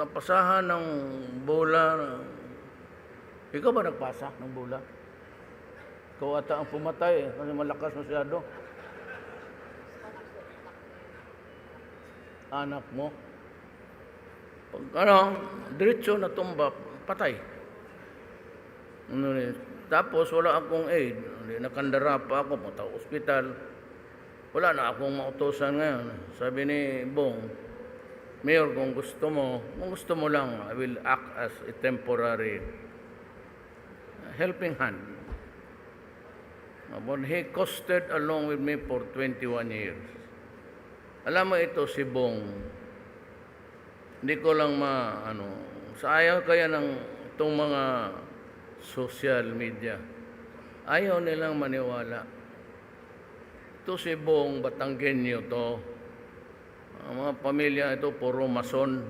napasahan ng bola. Ikaw ba nagpasa ng bola? Ikaw ata ang pumatay kasi malakas masyado. Anak mo. Pag diretso na tumba, patay. Tapos wala akong aid. Nakandara pa ako, punta ospital. Wala na akong mautosan ngayon. Sabi ni Bong, Mayor, kung gusto mo lang, I will act as a temporary helping hand. But he costed along with me for 21 years. Alam mo ito si Bong, hindi ko lang sa ayaw kaya ng itong mga social media. Ayaw nilang maniwala. Ito si Bong, Batanggenyo to. Ang mga pamilya ito, puro mason.